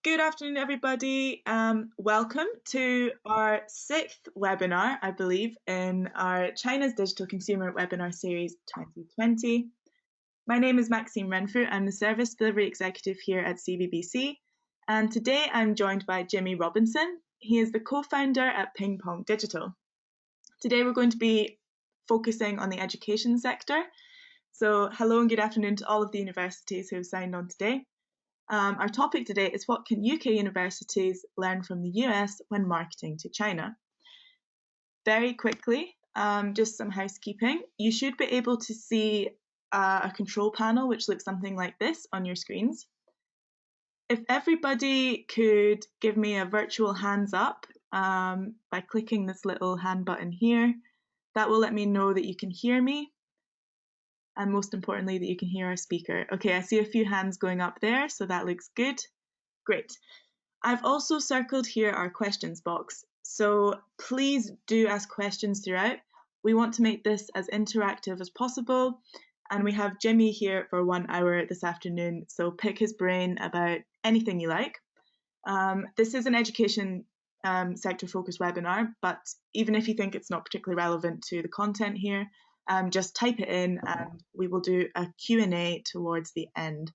Good afternoon, everybody. Welcome to our 6th webinar, I believe, in our China's Digital Consumer Webinar Series 2020. My name is Maxine Renfrew. I'm the Service Delivery Executive here at CBBC, and today I'm joined by Jimmy Robinson. He is the co-founder at PingPong Digital. Today we're going to be focusing on the education sector. So hello and good afternoon to all of the universities who have signed on today. Our topic today is what can UK universities learn from the US when marketing to China? Very quickly, just some housekeeping. You should be able to see a control panel which looks something like this on your screens. If everybody could give me a virtual hands up by clicking this little hand button here, that will let me know that you can hear me. And most importantly, that you can hear our speaker. Okay, I see a few hands going up there, so that looks good. Great. I've also circled here our questions box. So please do ask questions throughout. We want to make this as interactive as possible. And we have Jimmy here for 1 hour this afternoon, so pick his brain about anything you like. This is an education sector focused webinar, but even if you think it's not particularly relevant to the content here, just type it in and we will do a Q&A towards the end.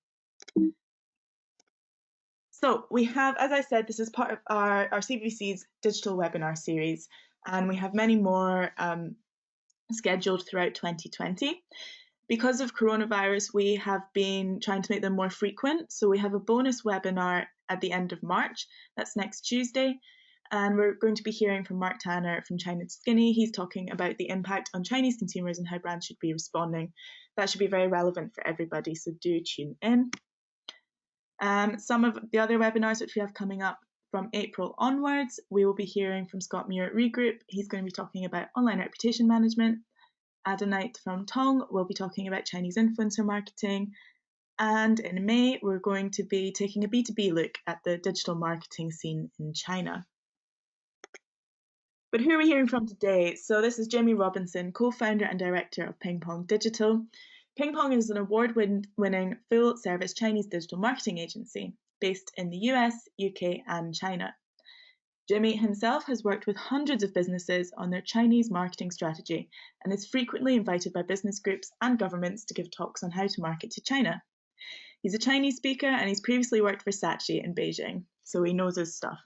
So we have, as I said, this is part of our CBBC's digital webinar series, and we have many more scheduled throughout 2020. Because of coronavirus, we have been trying to make them more frequent. So we have a bonus webinar at the end of March. That's next Tuesday. And we're going to be hearing from Mark Tanner from China to Skinny. He's talking about the impact on Chinese consumers and how brands should be responding. That should be very relevant for everybody, so do tune in. Some of the other webinars which we have coming up from April onwards, we will be hearing from Scott Muir at Regroup. He's going to be talking about online reputation management. Adam Knight from Tong will be talking about Chinese influencer marketing. And in May, we're going to be taking a B2B look at the digital marketing scene in China. But who are we hearing from today? So this is Jimmy Robinson, co-founder and director of PingPong Digital. PingPong is an award-winning full-service Chinese digital marketing agency based in the US, UK and China. Jimmy himself has worked with hundreds of businesses on their Chinese marketing strategy and is frequently invited by business groups and governments to give talks on how to market to China. He's a Chinese speaker and he's previously worked for Saatchi in Beijing, so he knows his stuff.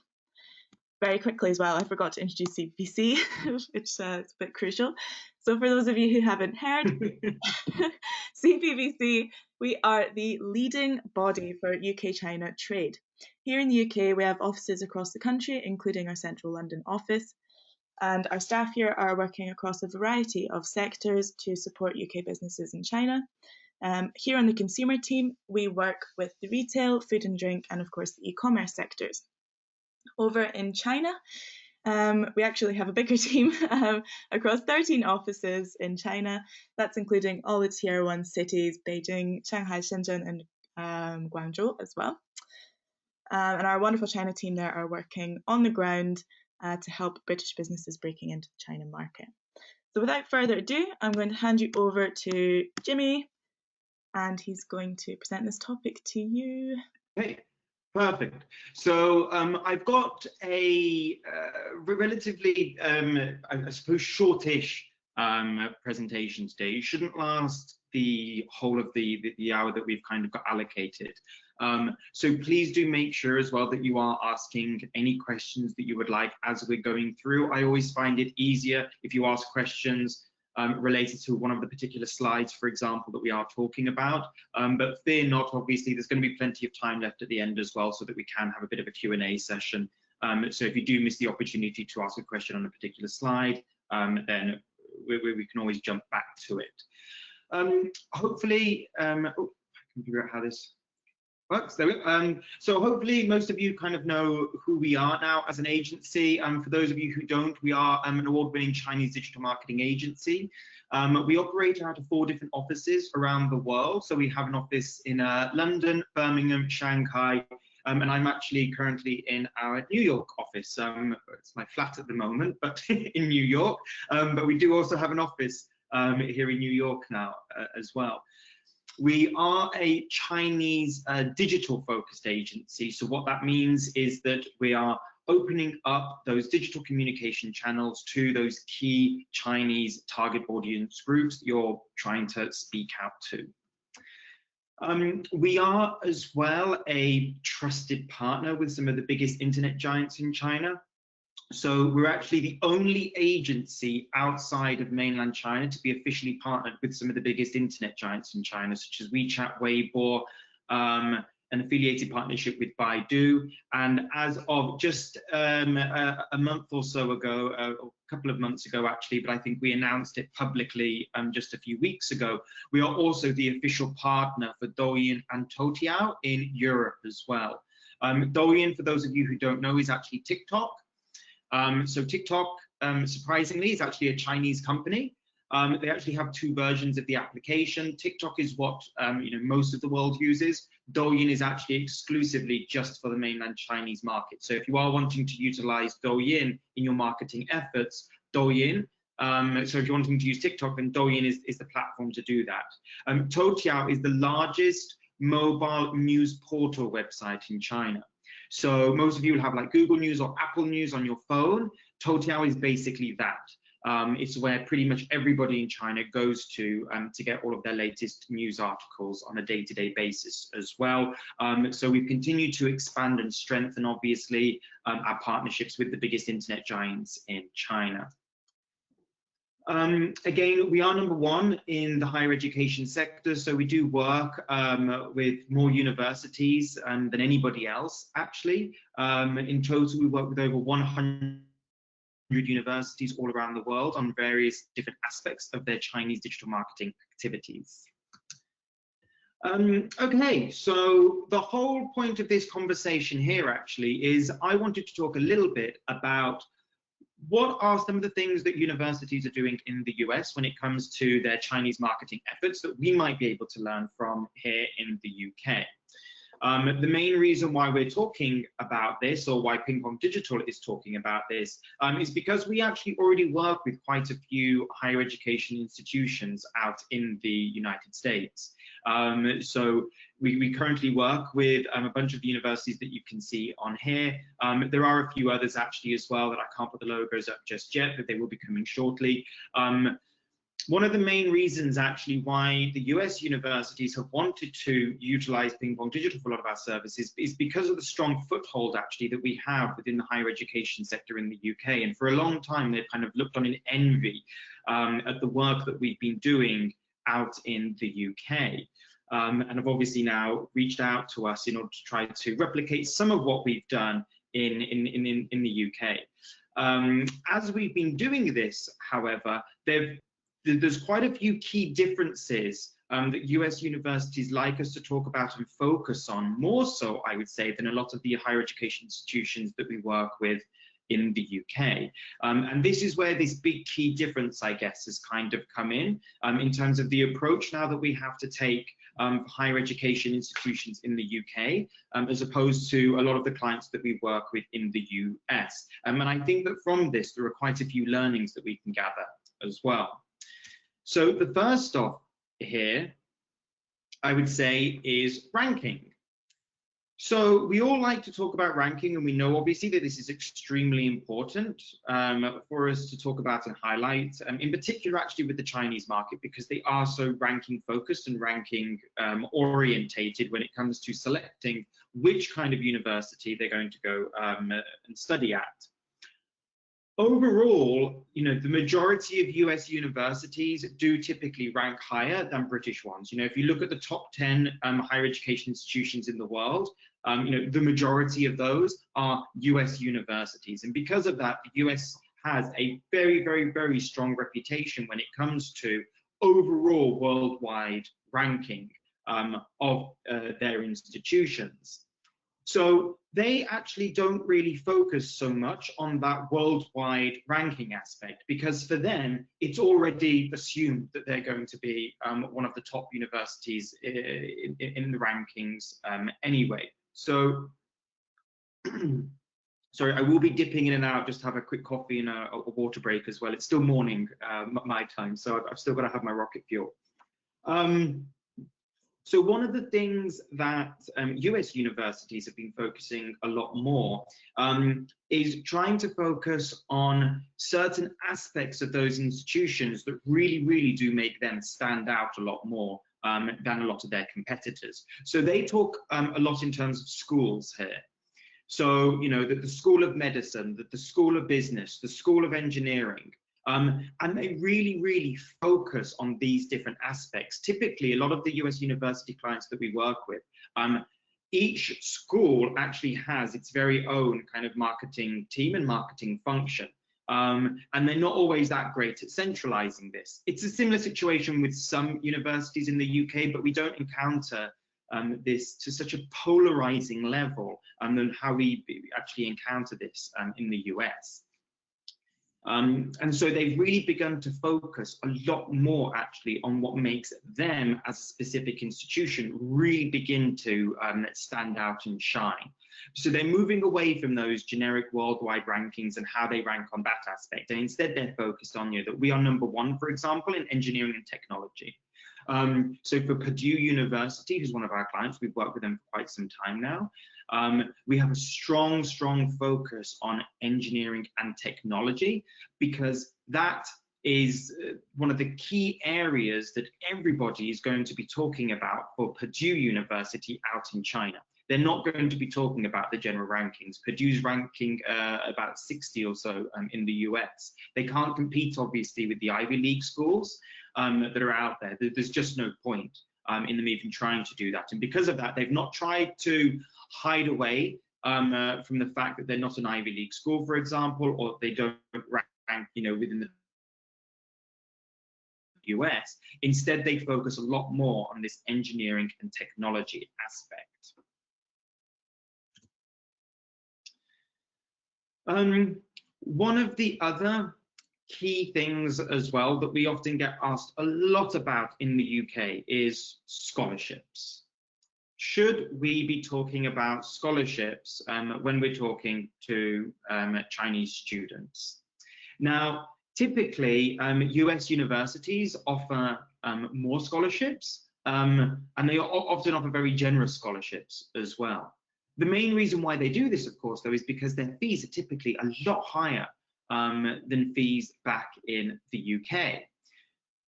Very quickly as well, I forgot to introduce CBBC, which is a bit crucial. So for those of you who haven't heard, CBBC, we are the leading body for UK-China trade. Here in the UK, we have offices across the country, including our central London office. And our staff here are working across a variety of sectors to support UK businesses in China. Here on the consumer team, we work with the retail, food and drink, and of course the e-commerce sectors. Over in China, we actually have a bigger team across 13 offices in China. That's including all the tier 1 cities, Beijing, Shanghai, Shenzhen, and Guangzhou as well. And our wonderful China team there are working on the ground to help British businesses breaking into the China market. So without further ado, I'm going to hand you over to Jimmy, and he's going to present this topic to you. Hey. Perfect. So I've got a relatively, I suppose, shortish presentation today. It shouldn't last the whole of the hour that we've kind of got allocated. So please do make sure as well that you are asking any questions that you would like as we're going through. I always find it easier if you ask questions related to one of the particular slides, for example, that we are talking about. But fear not, obviously, there's going to be plenty of time left at the end as well so that we can have a bit of a Q&A session. So if you do miss the opportunity to ask a question on a particular slide, then we can always jump back to it. Hopefully, oh, I can figure out how this works. There we go. So hopefully most of you kind of know who we are now as an agency. For those of you who don't, we are an award-winning Chinese digital marketing agency. We operate out of 4 different offices around the world. So we have an office in London, Birmingham, Shanghai, and I'm actually currently in our New York office. It's my flat at the moment, but in New York. But we do also have an office here in New York now as well. We are a Chinese digital focused agency. So what that means is that we are opening up those digital communication channels to those key Chinese target audience groups that you're trying to speak out to. We are as well a trusted partner with some of the biggest internet giants in China. So we're actually the only agency outside of mainland China to be officially partnered with some of the biggest internet giants in China, such as WeChat, Weibo, an affiliated partnership with Baidu. And as of just a month or so ago, a couple of months ago actually, but I think we announced it publicly just a few weeks ago, we are also the official partner for Douyin and Toutiao in Europe as well. Douyin, for those of you who don't know, is actually TikTok. So TikTok, surprisingly, is actually a Chinese company. They actually have two versions of the application. TikTok is what most of the world uses. Douyin is actually exclusively just for the mainland Chinese market. So if you are wanting to utilize Douyin in your marketing efforts, Douyin. So if you're wanting to use TikTok, then Douyin is the platform to do that. Toutiao is the largest mobile news portal website in China. So most of you will have like Google News or Apple News on your phone. Toutiao is basically that. It's where pretty much everybody in China goes to get all of their latest news articles on a day-to-day basis as well. So we've continued to expand and strengthen, obviously, our partnerships with the biggest internet giants in China. Again, we are #1 in the higher education sector, so we do work with more universities than anybody else, actually. In total, we work with over 100 universities all around the world on various different aspects of their Chinese digital marketing activities. Okay, so the whole point of this conversation here actually is I wanted to talk a little bit about what are some of the things that universities are doing in the US when it comes to their Chinese marketing efforts that we might be able to learn from here in the UK. The main reason why we're talking about this, or why PingPong Digital is talking about this, is because we actually already work with quite a few higher education institutions out in the United States. So we currently work with a bunch of the universities that you can see on here. There are a few others actually as well that I can't put the logos up just yet, but they will be coming shortly. One of the main reasons actually why the US universities have wanted to utilize PingPong Digital for a lot of our services is because of the strong foothold actually that we have within the higher education sector in the UK. And for a long time, they've kind of looked on in envy at the work that we've been doing out in the UK. And have obviously now reached out to us in order to try to replicate some of what we've done in the UK. As we've been doing this, however, there's quite a few key differences that US universities like us to talk about and focus on, more so, I would say, than a lot of the higher education institutions that we work with in the UK. And this is where this big key difference, I guess, has kind of come in terms of the approach now that we have to take higher education institutions in the UK, as opposed to a lot of the clients that we work with in the US. And I think that from this, there are quite a few learnings that we can gather as well. So the first off here, I would say, is ranking. So we all like to talk about ranking, and we know obviously that this is extremely important for us to talk about and highlight, in particular actually with the Chinese market, because they are so ranking focused and ranking orientated when it comes to selecting which kind of university they're going to go and study at. Overall, the majority of US universities do typically rank higher than British ones. If you look at the top 10 higher education institutions in the world, the majority of those are US universities. And because of that, the US has a very, very, very strong reputation when it comes to overall worldwide ranking of their institutions. So they actually don't really focus so much on that worldwide ranking aspect, because for them, it's already assumed that they're going to be one of the top universities in the rankings anyway. So, sorry, I will be dipping in and out, just have a quick coffee and a water break as well. It's still morning my time, so I've still got to have my rocket fuel. So one of the things that US universities have been focusing a lot more is trying to focus on certain aspects of those institutions that really do make them stand out a lot more than a lot of their competitors. So they talk a lot in terms of schools here. So, you know, the School of Medicine, the School of Business, the School of Engineering, and they really focus on these different aspects. Typically, a lot of the US university clients that we work with, each school actually has its very own kind of marketing team and marketing function. And they're not always that great at centralizing this. It's a similar situation with some universities in the UK, but we don't encounter this to such a polarizing level than how we actually encounter this in the US. And so they've really begun to focus a lot more actually on what makes them as a specific institution really begin to stand out and shine. So they're moving away from those generic worldwide rankings and how they rank on that aspect. And instead they're focused on, you know, that we are #1, for example, in engineering and technology. So for Purdue University, who's one of our clients, we've worked with them for quite some time now. We have a strong focus on engineering and technology, because that is one of the key areas that everybody is going to be talking about for Purdue University out in China. They're not going to be talking about the general rankings. Purdue's ranking about 60 or so in the US. They can't compete, obviously, with the Ivy League schools that are out there. There's just no point in them even trying to do that. And because of that, they've not tried to hide away from the fact that they're not an Ivy League school, for example, or they don't rank, you know, within the US. Instead, they focus a lot more on this engineering and technology aspect. One of the other key things as well that we often get asked a lot about in the UK is scholarships. Should we be talking about scholarships when we're talking to Chinese students? Now, typically, US universities offer more scholarships, and they often offer very generous scholarships as well. The main reason why they do this, of course, though, is because their fees are typically a lot higher than fees back in the UK.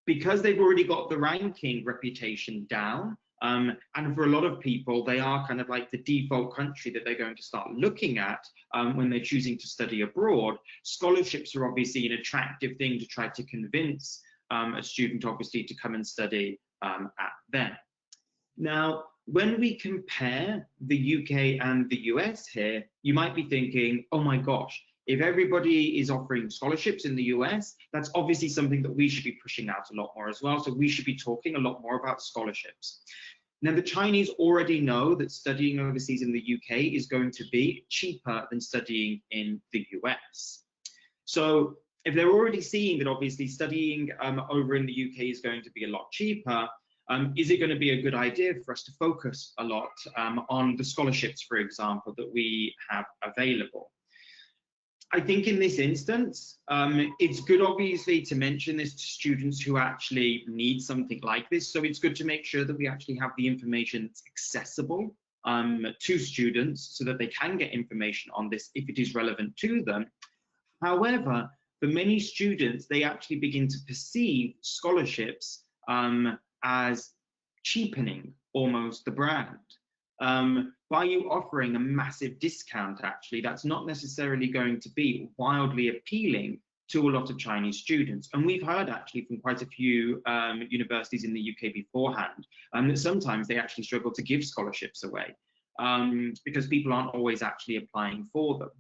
Because they've already got the ranking reputation down, and for a lot of people, they are kind of like the default country that they're going to start looking at when they're choosing to study abroad. Scholarships are obviously an attractive thing to try to convince a student, obviously, to come and study at them. Now, when we compare the UK and the US here, you might be thinking, oh my gosh, if everybody is offering scholarships in the US, that's obviously something that we should be pushing out a lot more as well. So we should be talking a lot more about scholarships. Now, the Chinese already know that studying overseas in the UK is going to be cheaper than studying in the US. So if they're already seeing that obviously studying over in the UK is going to be a lot cheaper, is it going to be a good idea for us to focus a lot on the scholarships, for example, that we have available? I think in this instance, it's good, obviously, to mention this to students who actually need something like this. So it's good to make sure that we actually have the information that's accessible to students so that they can get information on this if it is relevant to them. However, for many students, they actually begin to perceive scholarships as cheapening almost the brand. By you offering a massive discount, actually, that's not necessarily going to be wildly appealing to a lot of Chinese students. And we've heard actually from quite a few universities in the UK beforehand that sometimes they actually struggle to give scholarships away because people aren't always actually applying for them.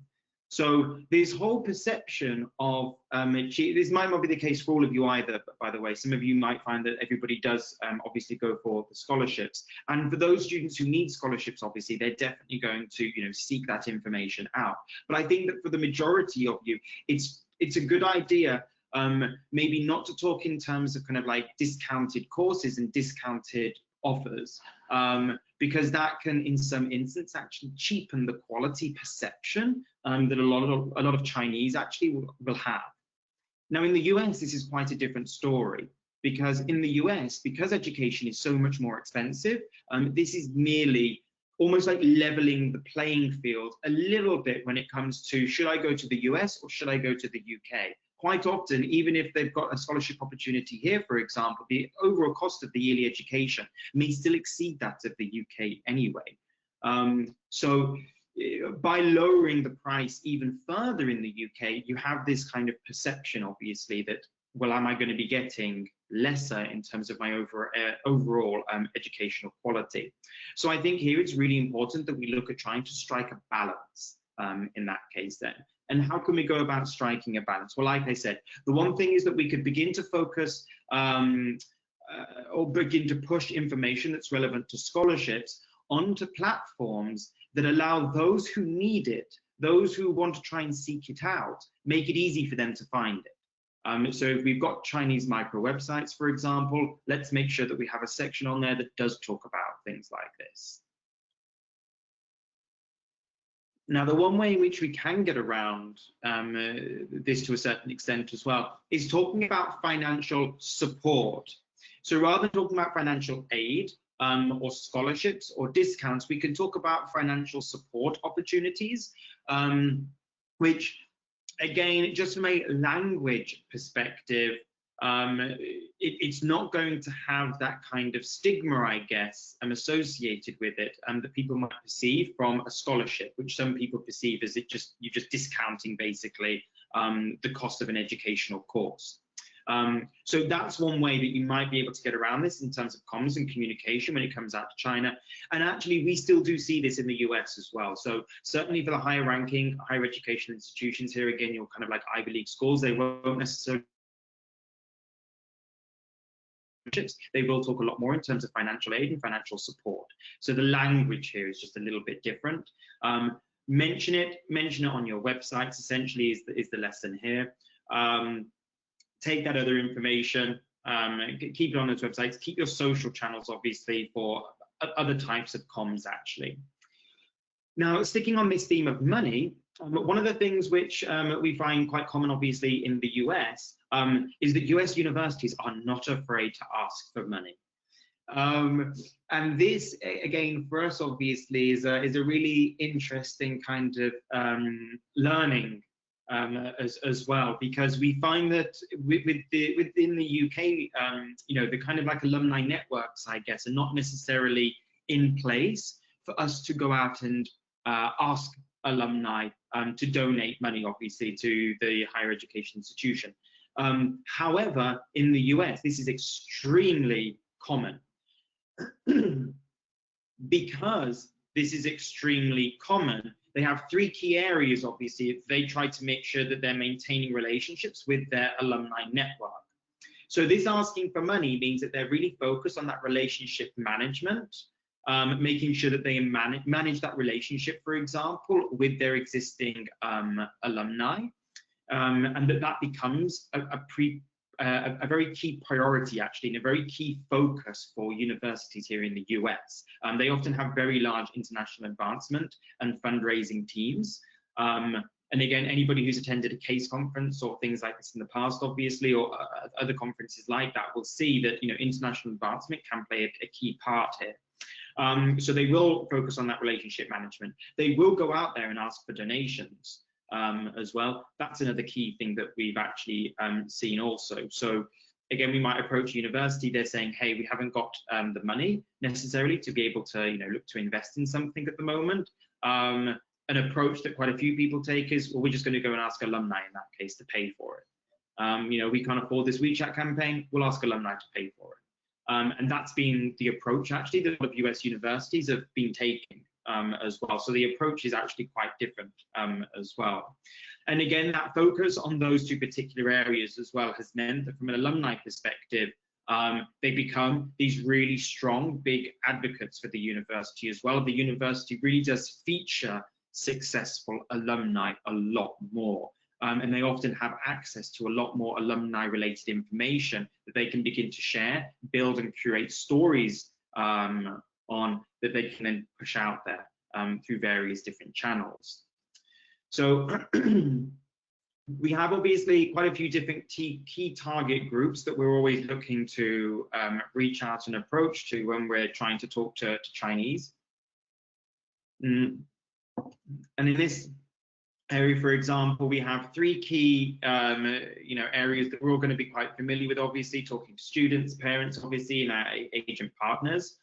So this whole perception of this might not be the case for all of you either, by the way. Some of you might find that everybody does obviously go for the scholarships, and for those students who need scholarships, obviously they're definitely going to seek that information out. But I think that for the majority of you, it's a good idea maybe not to talk in terms of kind of like discounted courses and discounted offers, because that can in some instances actually cheapen the quality perception that a lot of Chinese actually will have. Now in the US, this is quite a different story. because in the US, because education is so much more expensive, this is merely almost like leveling the playing field a little bit when it comes to, should I go to the US or should I go to the UK? Quite often, even if they've got a scholarship opportunity here, for example, the overall cost of the yearly education may still exceed that of the UK anyway. So by lowering the price even further in the UK, you have this kind of perception, obviously, that, well, am I going to be getting lesser in terms of my overall educational quality? So I think here it's really important that we look at trying to strike a balance in that case then. And how can we go about striking a balance? Well, like I said, the one thing is that we could begin to focus or begin to push information that's relevant to scholarships onto platforms that allow those who need it, those who want to try and seek it out, make it easy for them to find it. So if we've got Chinese micro websites, for example, let's make sure that we have a section on there that does talk about things like this. Now, the one way in which we can get around this to a certain extent as well is talking about financial support. So rather than talking about financial aid or scholarships or discounts, we can talk about financial support opportunities, which, again, just from a language perspective, it's not going to have that kind of stigma, I guess, associated with it, that people might perceive from a scholarship, which some people perceive as you're just discounting basically the cost of an educational course. So that's one way that you might be able to get around this in terms of comms and communication when it comes out to China. And actually, we still do see this in the US as well. So certainly for the higher ranking, higher education institutions here, again, you're kind of like Ivy League schools, they won't necessarily, they will talk a lot more in terms of financial aid and financial support. So the language here is just a little bit different. Mention it on your websites, essentially is the lesson here. Take that other information, keep it on those websites, keep your social channels, obviously, for other types of comms, actually. Now, sticking on this theme of money, one of the things which we find quite common, obviously, in the US is that US universities are not afraid to ask for money. And this, again, for us, obviously, is a really interesting kind of learning as well, because we find that within the UK, you know, the kind of like alumni networks, I guess, are not necessarily in place for us to go out and ask alumni to donate money, obviously, to the higher education institution. However, in the US, this is extremely common. Because this is extremely common, they have three key areas, obviously. They try to make sure that they're maintaining relationships with their alumni network. So this asking for money means that they're really focused on that relationship management, making sure that they manage that relationship, for example, with their existing alumni, and that becomes a very key priority, actually, and a very key focus for universities here in the US. They often have very large international advancement and fundraising teams. And again, anybody who's attended a CASE conference or things like this in the past, obviously, or other conferences like that, will see that, you know, international advancement can play a key part here. So they will focus on that relationship management. They will go out there and ask for donations as well. That's another key thing that we've actually seen also. So again, we might approach a university, they're saying, hey, we haven't got the money necessarily to be able to, you know, look to invest in something at the moment. An approach that quite a few people take is, well, we're just going to go and ask alumni in that case to pay for it. You know, we can't afford this WeChat campaign, we'll ask alumni to pay for it. And that's been the approach, actually, that a lot of US universities have been taking as well. So the approach is actually quite different as well. And again, that focus on those two particular areas as well has meant that from an alumni perspective, they become these really strong, big advocates for the university as well. The university really does feature successful alumni a lot more. And they often have access to a lot more alumni-related information that they can begin to share, build and curate stories on that they can then push out there through various different channels. So We have obviously quite a few different key target groups that we're always looking to reach out and approach to when we're trying to talk to Chinese. And in this area, for example, we have three key areas that we're all going to be quite familiar with, obviously, talking to students, parents, obviously, and our agent partners.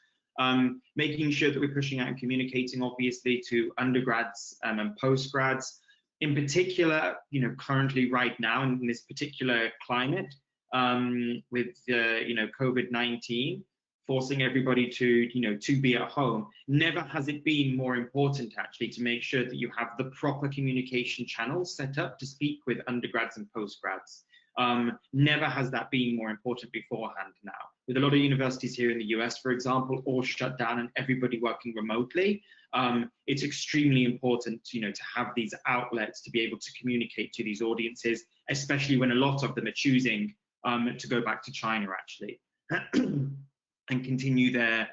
Making sure that we're pushing out and communicating, obviously, to undergrads and postgrads. In particular, currently right now in this particular climate, with COVID-19 forcing everybody to be at home, never has it been more important actually to make sure that you have the proper communication channels set up to speak with undergrads and postgrads. Never has that been more important beforehand now. With a lot of universities here in the US, for example, all shut down and everybody working remotely, it's extremely important, to have these outlets to be able to communicate to these audiences, especially when a lot of them are choosing to go back to China, actually, and continue their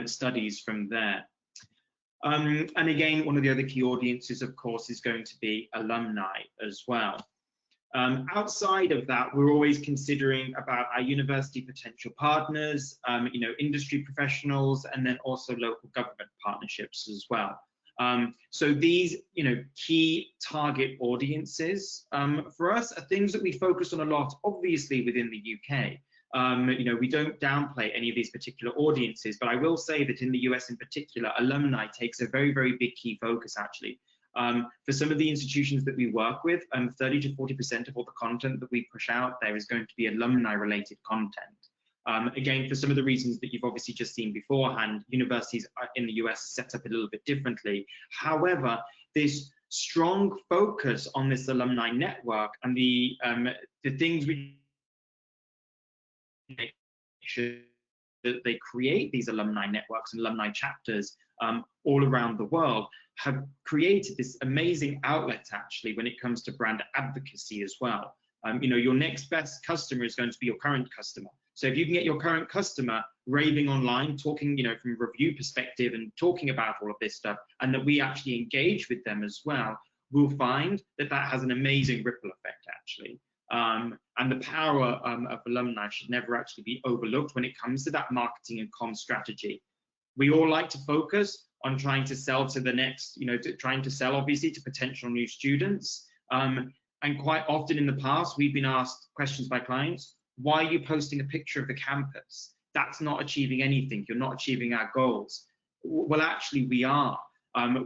studies from there. And again, one of the other key audiences, of course, is going to be alumni as well. Outside of that, we're always considering about our university potential partners, industry professionals, and then also local government partnerships as well. So these, key target audiences for us are things that we focus on a lot, obviously, within the UK. We don't downplay any of these particular audiences, but I will say that in the US in particular, alumni takes a very, very big key focus, actually. For some of the institutions that we work with, 30 to 40% of all the content that we push out there is going to be alumni-related content. Again, for some of the reasons that you've obviously just seen beforehand, universities in the US set up a little bit differently. However, this strong focus on this alumni network and the things we make sure that they create these alumni networks and alumni chapters all around the world have created this amazing outlet, actually, when it comes to brand advocacy as well. Your next best customer is going to be your current customer. So if you can get your current customer raving online, talking, from a review perspective and talking about all of this stuff, and that we actually engage with them as well, we'll find that that has an amazing ripple effect, actually. And the power of alumni should never actually be overlooked when it comes to that marketing and comm strategy. We all like to focus on trying to sell to the next, trying to sell obviously to potential new students. And quite often in the past, we've been asked questions by clients, why are you posting a picture of the campus? That's not achieving anything. You're not achieving our goals. Well, actually we are.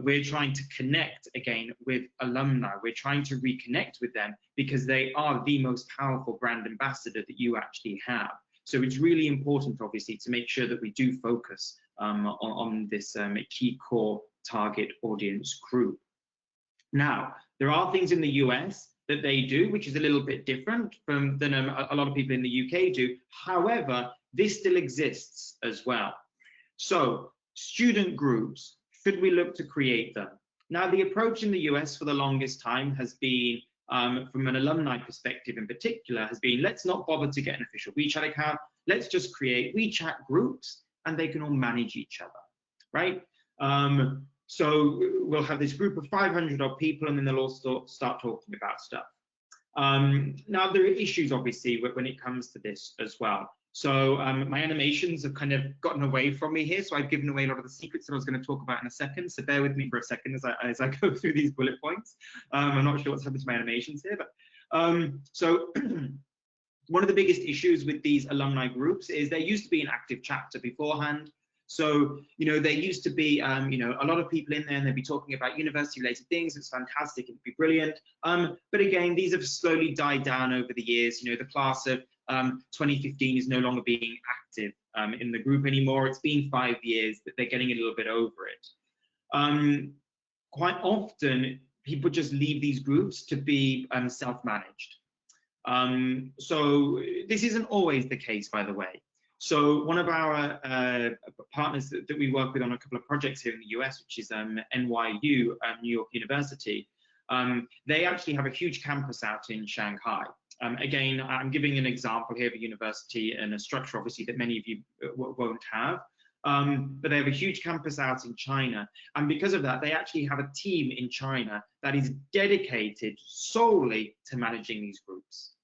We're trying to connect again with alumni. We're trying to reconnect with them because they are the most powerful brand ambassador that you actually have. So it's really important, obviously, to make sure that we do focus on this key core target audience group. Now, there are things in the US that they do, which is a little bit different than a lot of people in the UK do. However, this still exists as well. So student groups, should we look to create them? Now, the approach in the US for the longest time has been, from an alumni perspective in particular, has been, let's not bother to get an official WeChat account. Let's just create WeChat groups and they can all manage each other, right? So we'll have this group of 500 odd people and then they'll all start talking about stuff. Now, there are issues, obviously, when it comes to this as well. So my animations have kind of gotten away from me here, so I've given away a lot of the secrets that I was going to talk about in a second, so bear with me for a second as I go through these bullet points. I'm not sure what's happened to my animations here, but so one of the biggest issues with these alumni groups is there used to be an active chapter beforehand. So, there used to be, a lot of people in there and they'd be talking about university-related things. It's fantastic, it'd be brilliant. But again, these have slowly died down over the years. The class of 2015 is no longer being active in the group anymore. It's been 5 years that they're getting a little bit over it. Quite often, people just leave these groups to be self-managed. So this isn't always the case, by the way. So one of our partners that we work with on a couple of projects here in the US, which is NYU, New York University, they actually have a huge campus out in Shanghai. Again, I'm giving an example here of a university and a structure, obviously, that many of you won't have. but they have a huge campus out in China. And because of that, they actually have a team in China that is dedicated solely to managing these groups.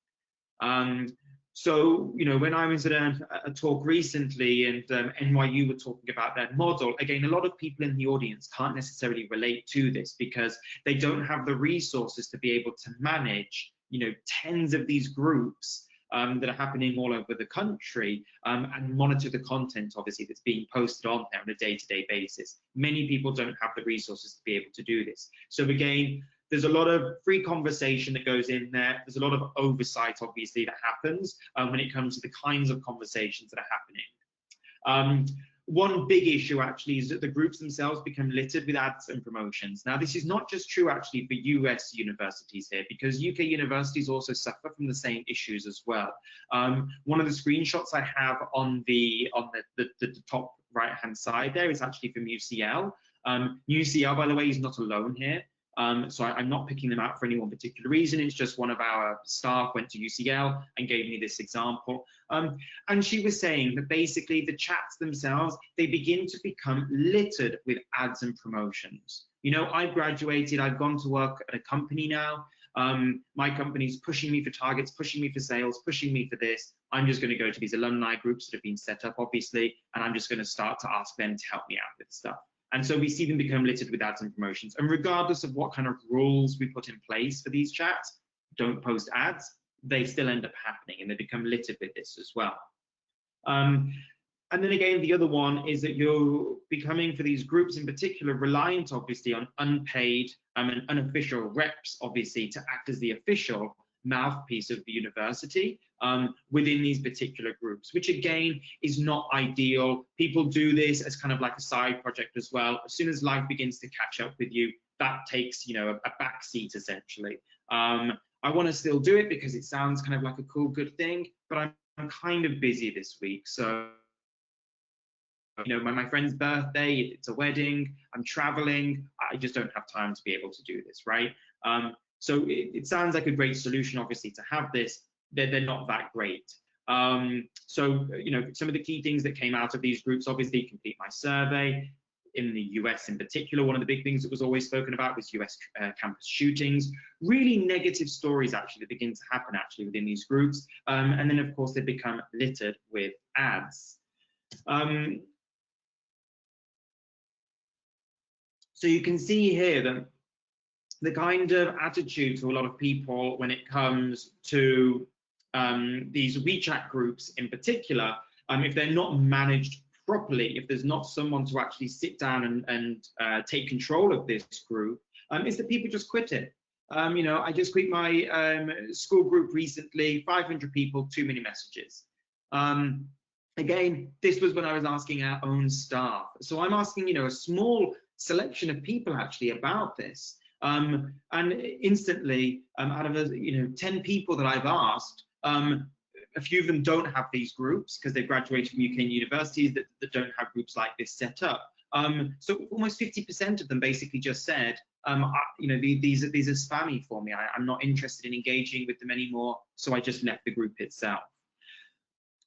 So, you know, when I was at a talk recently and NYU were talking about their model, again, a lot of people in the audience can't necessarily relate to this because they don't have the resources to be able to manage, you know, tens of these groups that are happening all over the country and monitor the content, obviously, that's being posted on there on a day-to-day basis. Many people don't have the resources to be able to do this. So again, there's a lot of free conversation that goes in there. There's a lot of oversight, obviously, that happens when it comes to the kinds of conversations that are happening. One big issue, actually, is that the groups themselves become littered with ads and promotions. Now, this is not just true, actually, for US universities here, because UK universities also suffer from the same issues as well. One of the screenshots I have on the top right-hand side there is actually from UCL. UCL, by the way, is not alone here. So I'm not picking them out for any one particular reason. It's just one of our staff went to UCL and gave me this example. And she was saying that basically the chats themselves, they begin to become littered with ads and promotions. You know, I've graduated, I've gone to work at a company now. My company's pushing me for targets, pushing me for sales, pushing me for this. I'm just going to go to these alumni groups that have been set up, obviously, and I'm just going to start to ask them to help me out with stuff. And so we see them become littered with ads and promotions. And regardless of what kind of rules we put in place for these chats, don't post ads, they still end up happening and they become littered with this as well. And then again, the other one is that you're becoming, for these groups in particular, reliant obviously on unpaid and unofficial reps, obviously, to act as the official mouthpiece of the university within these particular groups, which again is not ideal. People do this as kind of like a side project as well. As soon as life begins to catch up with you, that takes, you know, a back seat essentially. I want to still do it because it sounds kind of like a cool, good thing, but I'm kind of busy this week. So, you know, my friend's birthday, it's a wedding, I'm traveling, I just don't have time to be able to do this, right? So it sounds like a great solution, obviously, to have this. They're not that great. So, you know, some of the key things that came out of these groups, obviously, complete my survey. In the US in particular, one of the big things that was always spoken about was US campus shootings. Really negative stories, actually, that begin to happen, actually, within these groups. And then, of course, they become littered with ads. So you can see here that the kind of attitude to a lot of people when it comes to these WeChat groups in particular, if they're not managed properly, if there's not someone to actually sit down and take control of this group, is that people just quit it. You know, I just quit my school group recently, 500 people, too many messages. Again, this was when I was asking our own staff. So I'm asking, you know, a small selection of people actually about this. And instantly, out of 10 people that I've asked, a few of them don't have these groups because they've graduated from UK universities that don't have groups like this set up. So almost 50% of them basically just said, you know, these are spammy for me. I'm not interested in engaging with them anymore. So I just left the group itself.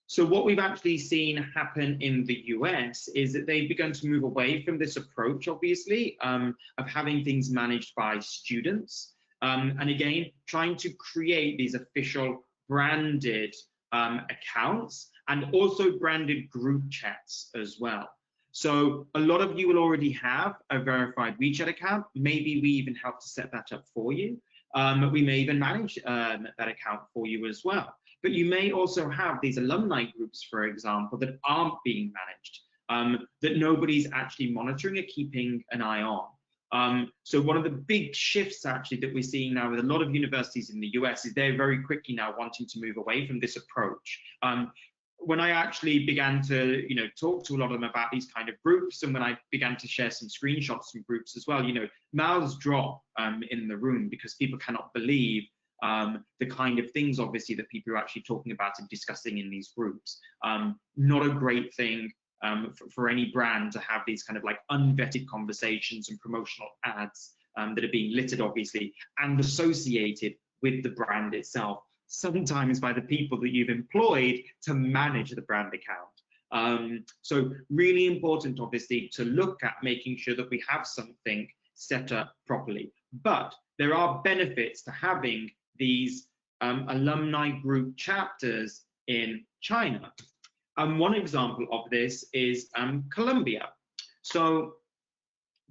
So what we've actually seen happen in the US is that they've begun to move away from this approach, obviously, of having things managed by students. And again, trying to create these official branded accounts and also branded group chats as well. So a lot of you will already have a verified WeChat account. Maybe we even help to set that up for you. We may even manage that account for you as well. But you may also have these alumni groups, for example, that aren't being managed, that nobody's actually monitoring or keeping an eye on. So one of the big shifts actually that we're seeing now with a lot of universities in the US is they're very quickly now wanting to move away from this approach. When I actually began to, you know, talk to a lot of them about these kind of groups, and when I began to share some screenshots from groups as well, you know, mouths drop in the room because people cannot believe the kind of things, obviously, that people are actually talking about and discussing in these groups. Not a great thing for any brand to have these kind of like unvetted conversations and promotional ads that are being littered, obviously, and associated with the brand itself, sometimes by the people that you've employed to manage the brand account. So really important, obviously, to look at making sure that we have something set up properly. But there are benefits to having these alumni group chapters in China. One example of this is Colombia. So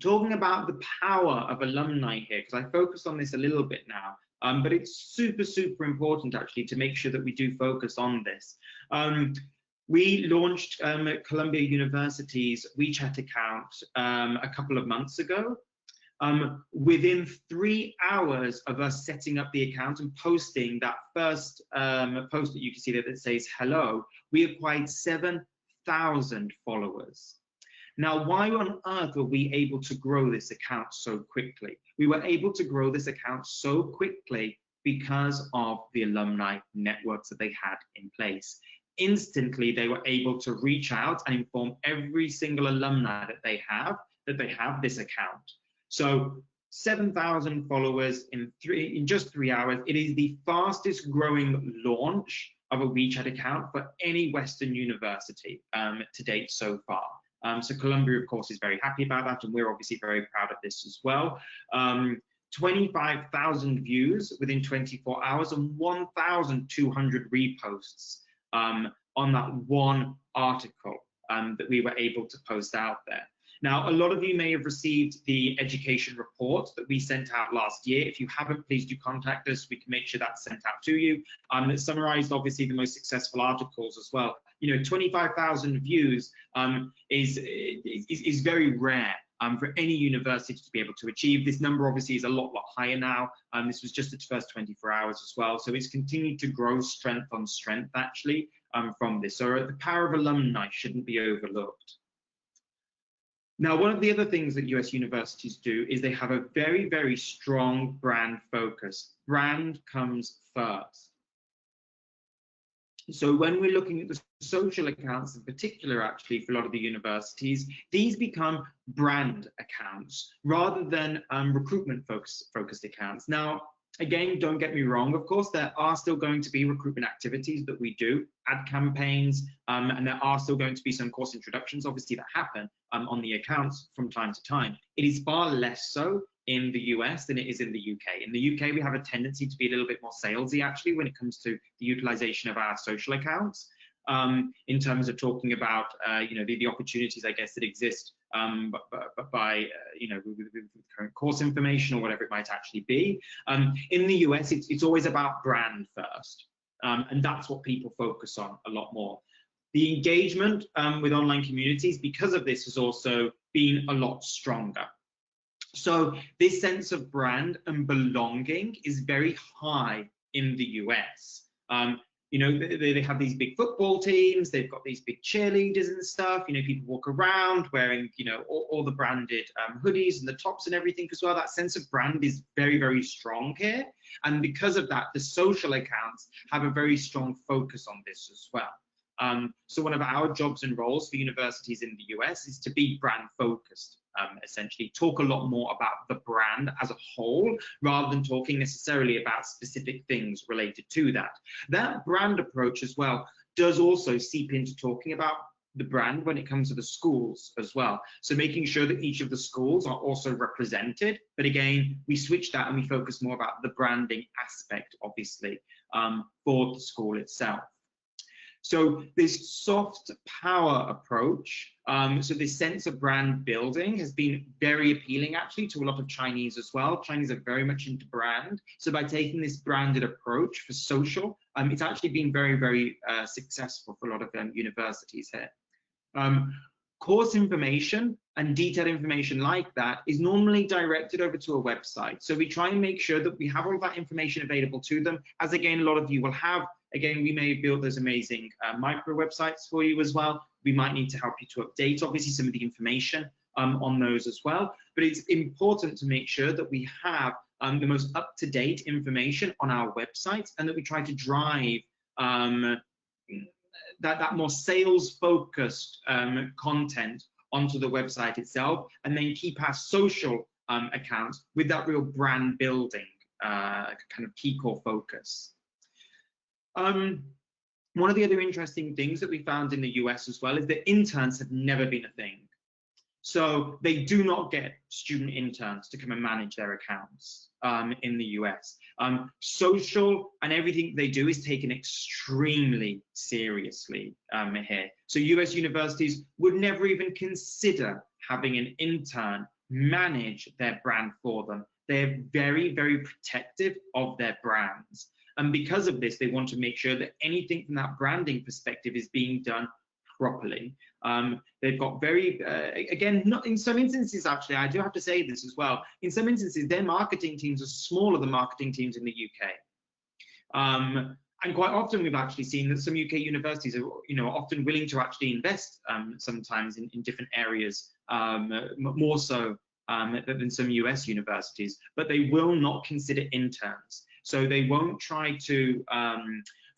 talking about the power of alumni here, because I focused on this a little bit now, but it's super, super important actually to make sure that we do focus on this. We launched Columbia University's WeChat account a couple of months ago. Within 3 hours of us setting up the account and posting that first post that you can see that says hello, we acquired 7,000 followers. Now, why on earth were we able to grow this account so quickly? We were able to grow this account so quickly because of the alumni networks that they had in place. Instantly, they were able to reach out and inform every single alumni that they have this account. So 7,000 followers in just 3 hours. It is the fastest growing launch of a WeChat account for any Western university to date so far. So Columbia, of course, is very happy about that, and we're obviously very proud of this as well. 25,000 views within 24 hours and 1,200 reposts on that one article that we were able to post out there. Now, a lot of you may have received the education report that we sent out last year. If you haven't, please do contact us. We can make sure that's sent out to you. It summarized, obviously, the most successful articles as well. You know, 25,000 views is very rare for any university to be able to achieve. This number, obviously, is a lot higher now. This was just its first 24 hours as well. So it's continued to grow strength on strength, actually, from this. So the power of alumni shouldn't be overlooked. Now, one of the other things that US universities do is they have a very, very strong brand focus. Brand comes first. So when we're looking at the social accounts in particular, actually, for a lot of the universities, these become brand accounts rather than recruitment focused accounts. Now, again, don't get me wrong, of course, there are still going to be recruitment activities that we do, ad campaigns, and there are still going to be some course introductions, obviously, that happen on the accounts from time to time. It is far less so in the US than it is in the UK. In the UK, we have a tendency to be a little bit more salesy, actually, when it comes to the utilization of our social accounts, in terms of talking about, you know, the opportunities, I guess, that exist by, you know, with current course information or whatever it might actually be. In the US, it's always about brand first, and that's what people focus on a lot more. The engagement with online communities, because of this, has also been a lot stronger. So this sense of brand and belonging is very high in the US. You know, they have these big football teams, they've got these big cheerleaders and stuff, you know, people walk around wearing, you know, all the branded hoodies and the tops and everything as well. That sense of brand is very, very strong here. And because of that, the social accounts have a very strong focus on this as well. So one of our jobs and roles for universities in the US is to be brand focused, essentially talk a lot more about the brand as a whole, rather than talking necessarily about specific things related to that. That brand approach as well does also seep into talking about the brand when it comes to the schools as well. So making sure that each of the schools are also represented. But again, we switch that and we focus more about the branding aspect, obviously, for the school itself. So this soft power approach, so this sense of brand building has been very appealing actually to a lot of Chinese as well. Chinese are very much into brand. So by taking this branded approach for social, it's actually been very, very successful for a lot of universities here. Course information and detailed information like that is normally directed over to a website. So we try and make sure that we have all that information available to them, as again, a lot of you will have. Again, we may build those amazing micro websites for you as well. We might need to help you to update, obviously, some of the information on those as well. But it's important to make sure that we have the most up-to-date information on our website, and that we try to drive that more sales-focused content onto the website itself, and then keep our social accounts with that real brand building kind of key core focus. One of the other interesting things that we found in the US as well is that interns have never been a thing. So they do not get student interns to come and manage their accounts in the US. Social and everything they do is taken extremely seriously here. So US universities would never even consider having an intern manage their brand for them. They're very, very protective of their brands. And because of this, they want to make sure that anything from that branding perspective is being done properly. They've got very, again, not in some instances, actually, I do have to say this as well, in some instances, their marketing teams are smaller than marketing teams in the UK. And quite often we've actually seen that some UK universities are, often willing to actually invest sometimes in different areas, more so than some US universities, but they will not consider interns. So they won't try to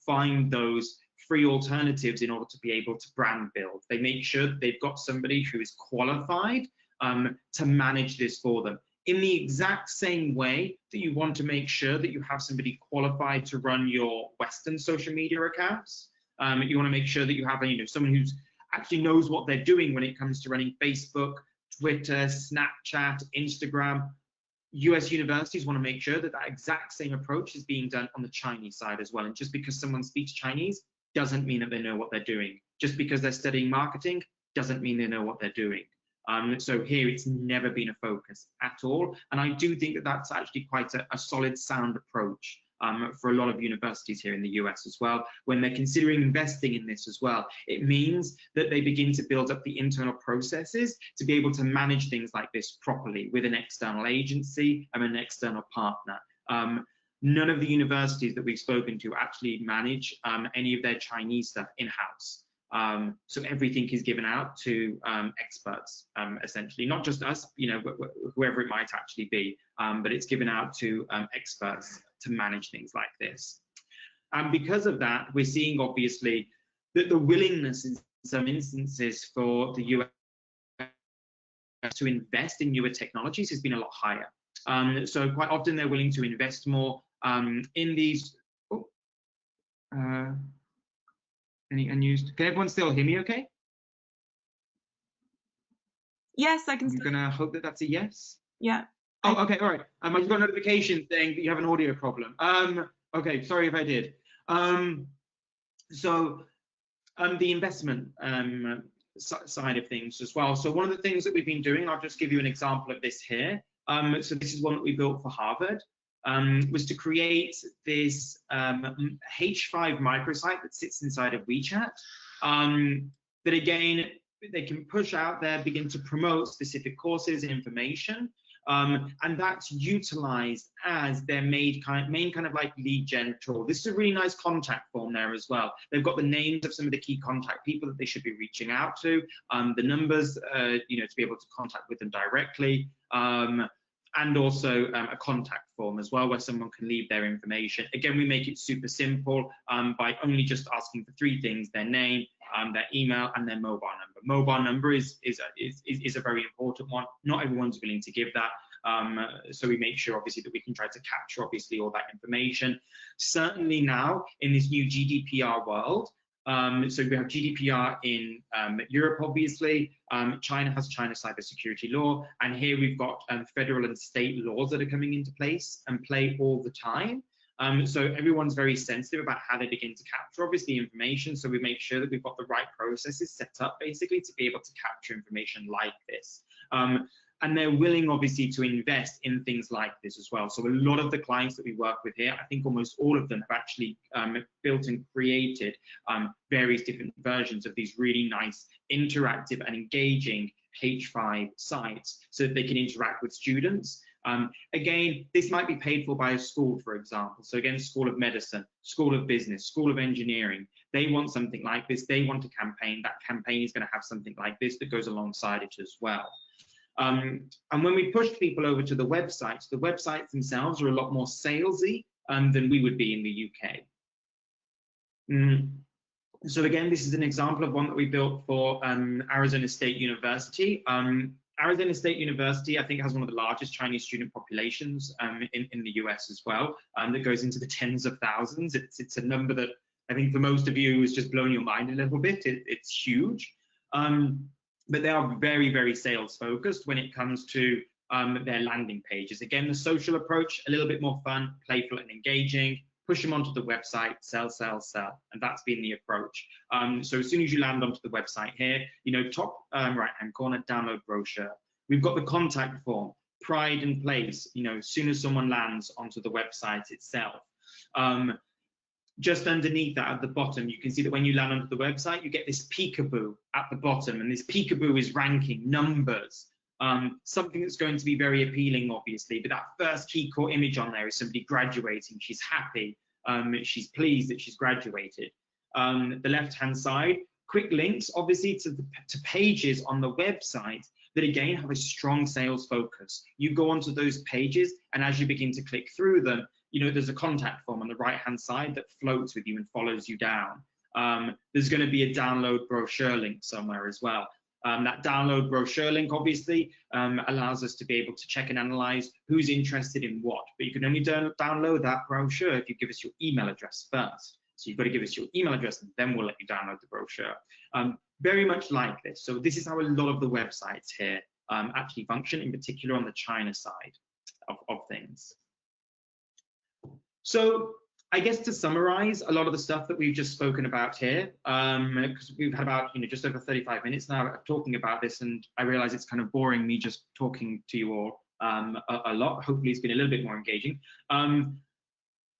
find those free alternatives in order to be able to brand build. They make sure that they've got somebody who is qualified to manage this for them. In the exact same way that you want to make sure that you have somebody qualified to run your Western social media accounts, you want to make sure that you have someone who's actually knows what they're doing when it comes to running Facebook, Twitter, Snapchat, Instagram. US universities want to make sure that that exact same approach is being done on the Chinese side as well. And just because someone speaks Chinese doesn't mean that they know what they're doing. Just because they're studying marketing doesn't mean they know what they're doing. So here it's never been a focus at all. And I do think that that's actually quite a solid, sound approach for a lot of universities here in the US as well. When they're considering investing in this as well, it means that they begin to build up the internal processes to be able to manage things like this properly with an external agency and an external partner. None of the universities that we've spoken to actually manage any of their Chinese stuff in-house. So everything is given out to experts, essentially, not just us, whoever it might actually be, but it's given out to experts to manage things like this. And because of that, we're seeing obviously that the willingness in some instances for the US to invest in newer technologies has been a lot higher. So quite often they're willing to invest more in these. Any unused? Can everyone still hear me okay? Yes, I can. I'm gonna hope that that's a yes. Yeah. Oh, okay, all right. I just got a notification saying that you have an audio problem. Okay, sorry if I did. So the investment side of things as well. So one of the things that we've been doing, I'll just give you an example of this here. So this is one that we built for Harvard. Was to create this H5 microsite that sits inside of WeChat, that again, they can push out there, begin to promote specific courses and information, and that's utilized as their main kind of like lead gen tool. This is a really nice contact form there as well. They've got the names of some of the key contact people that they should be reaching out to, the numbers, to be able to contact with them directly, and also a contact form as well, where someone can leave their information. Again, we make it super simple by only just asking for 3 things: their name, their email, and their mobile number. Mobile number is a very important one. Not everyone's willing to give that. So we make sure obviously that we can try to capture obviously all that information. Certainly now in this new GDPR world, so we have GDPR in Europe, obviously. China has China cybersecurity law, and here we've got federal and state laws that are coming into place and play all the time. So everyone's very sensitive about how they begin to capture obviously information. So we make sure that we've got the right processes set up basically to be able to capture information like this. And they're willing obviously to invest in things like this as well. So a lot of the clients that we work with here, I think almost all of them have actually built and created various different versions of these really nice interactive and engaging H5 sites so that they can interact with students. Again, this might be paid for by a school, for example. So again, School of Medicine, School of Business, School of Engineering. They want something like this. They want a campaign. That campaign is going to have something like this that goes alongside it as well. And when we push people over to the websites themselves are a lot more salesy than we would be in the UK. So again, this is an example of one that we built for Arizona State University. Arizona State University, I think, has one of the largest Chinese student populations in the US as well, that goes into the tens of thousands. It's a number that I think for most of you, it's just blown your mind a little bit. It's huge. But they are very, very sales focused when it comes to their landing pages. Again, the social approach, a little bit more fun, playful and engaging. Push them onto the website, sell, sell, sell. And that's been the approach. So as soon as you land onto the website here, top right-hand corner, download brochure. We've got the contact form, pride and place, as soon as someone lands onto the website itself. Just underneath that at the bottom, you can see that when you land onto the website, you get this peekaboo at the bottom, and this peekaboo is ranking numbers. Something that's going to be very appealing, obviously, but that first key core image on there is somebody graduating. She's happy, she's pleased that she's graduated. The left-hand side, quick links, obviously, to pages on the website that, again, have a strong sales focus. You go onto those pages, and as you begin to click through them, there's a contact form on the right-hand side that floats with you and follows you down. There's going to be a download brochure link somewhere as well. That download brochure link, obviously, allows us to be able to check and analyze who's interested in what. But you can only download that brochure if you give us your email address first. So you've got to give us your email address, and then we'll let you download the brochure. Very much like this. So this is how a lot of the websites here actually function, in particular on the China side of things. So I guess to summarize a lot of the stuff that we've just spoken about here, because we've had about just over 35 minutes now of talking about this, and I realize it's kind of boring me just talking to you all a lot. Hopefully it's been a little bit more engaging.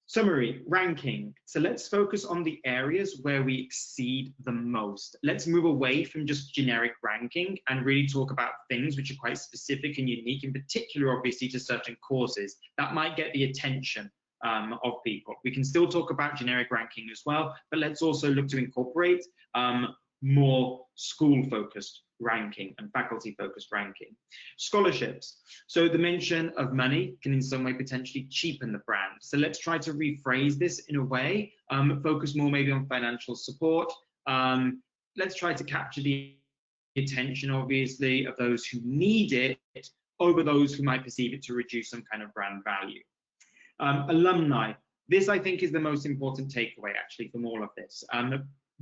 Summary, ranking. So let's focus on the areas where we exceed the most. Let's move away from just generic ranking and really talk about things which are quite specific and unique, in particular, obviously, to certain courses that might get the attention of people. We can still talk about generic ranking as well, but let's also look to incorporate more school-focused ranking and faculty-focused ranking. Scholarships. So the mention of money can in some way potentially cheapen the brand. So let's try to rephrase this in a way, focus more maybe on financial support. Let's try to capture the attention, obviously, of those who need it over those who might perceive it to reduce some kind of brand value. Alumni. This, I think, is the most important takeaway, actually, from all of this.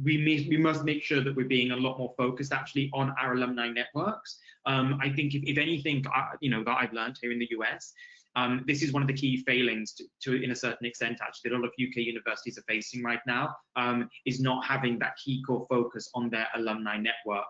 We must make sure that we're being a lot more focused, actually, on our alumni networks. I think, if anything, that I've learned here in the US, this is one of the key failings to in a certain extent, actually, that a lot of UK universities are facing right now, is not having that key core focus on their alumni network.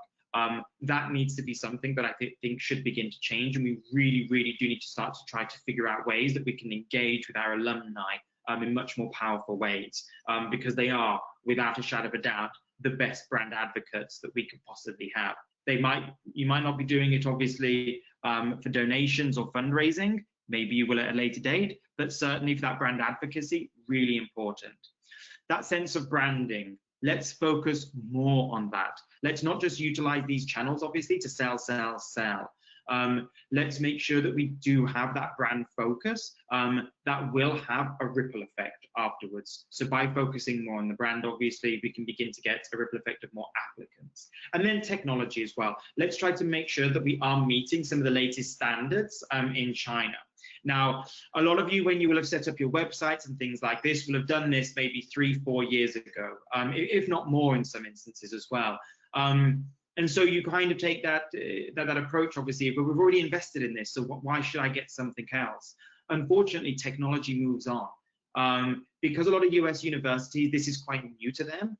That needs to be something that I think should begin to change, and we really, really do need to start to try to figure out ways that we can engage with our alumni in much more powerful ways, because they are, without a shadow of a doubt, the best brand advocates that we could possibly have. You might not be doing it, obviously, for donations or fundraising. Maybe you will at a later date, but certainly for that brand advocacy, really important. That sense of branding, let's focus more on that. Let's not just utilize these channels, obviously, to sell, sell, sell. Let's make sure that we do have that brand focus that will have a ripple effect afterwards. So by focusing more on the brand, obviously, we can begin to get a ripple effect of more applicants. And then technology as well. Let's try to make sure that we are meeting some of the latest standards in China. Now, a lot of you, when you will have set up your websites and things like this, will have done this maybe 3-4 years ago, if not more in some instances as well. And so you kind of take that approach, obviously, but we've already invested in this, so why should I get something else? Unfortunately, technology moves on. Because a lot of US universities, this is quite new to them,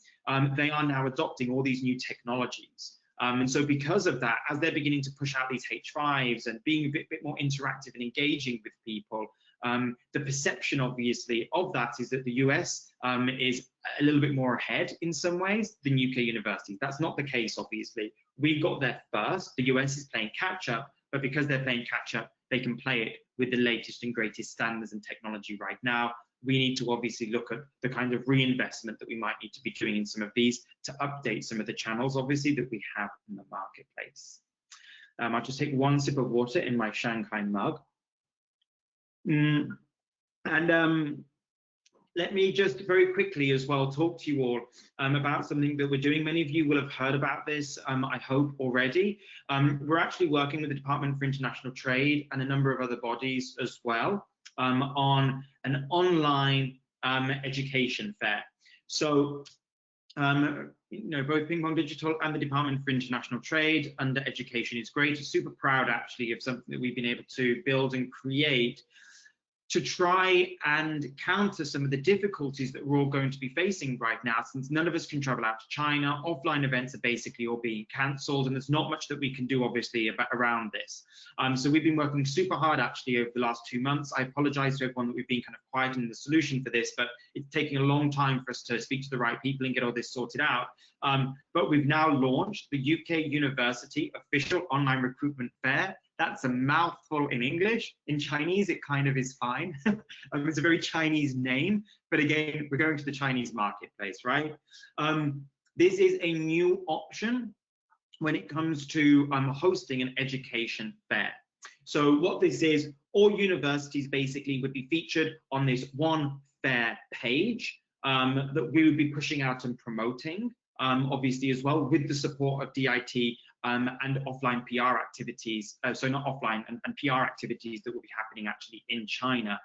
they are now adopting all these new technologies. And so because of that, as they're beginning to push out these H5s and being a bit more interactive and engaging with people, the perception, obviously, of that is that the US is a little bit more ahead in some ways than UK universities. That's not the case, obviously. We got there first. The US is playing catch up, but because they're playing catch up, they can play it with the latest and greatest standards and technology right now. We need to obviously look at the kind of reinvestment that we might need to be doing in some of these to update some of the channels, obviously, that we have in the marketplace. I'll just take one sip of water in my Shanghai mug. Let me just very quickly as well talk to you all about something that we're doing. Many of you will have heard about this, I hope, already. We're actually working with the Department for International Trade and a number of other bodies as well on an online education fair. So both PingPong Digital and the Department for International Trade under Education is great. I'm super proud actually of something that we've been able to build and create to try and counter some of the difficulties that we're all going to be facing right now, since none of us can travel out to China. Offline events are basically all being cancelled, and there's not much that we can do, obviously, around this. So we've been working super hard, actually, over the last 2 months. I apologise to everyone that we've been kind of quiet in the solution for this, but it's taking a long time for us to speak to the right people and get all this sorted out. But we've now launched the UK University Official Online Recruitment Fair. That's a mouthful in English. In Chinese, it kind of is fine. It's a very Chinese name, but again, we're going to the Chinese marketplace, right? This is a new option when it comes to hosting an education fair. So what this is, all universities basically would be featured on this one fair page that we would be pushing out and promoting, obviously as well, with the support of DIT and offline PR activities, so not offline, and PR activities that will be happening actually in China.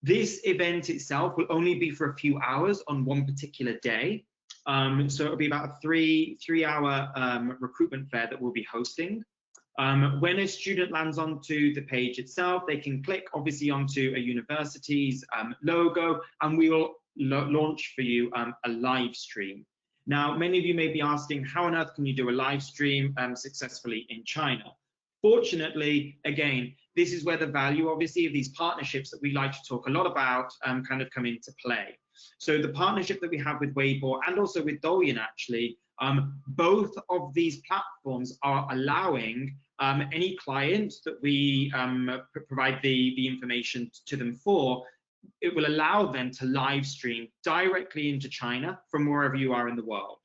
This event itself will only be for a few hours on one particular day. So it'll be about a three-hour recruitment fair that we'll be hosting. When a student lands onto the page itself, they can click obviously onto a university's logo, and we will launch for you a live stream. Now, many of you may be asking, how on earth can you do a live stream successfully in China? Fortunately, again, this is where the value, obviously, of these partnerships that we like to talk a lot about kind of come into play. So the partnership that we have with Weibo and also with Douyin, actually, both of these platforms are allowing any client that we provide the information to them for, it will allow them to live stream directly into China from wherever you are in the world.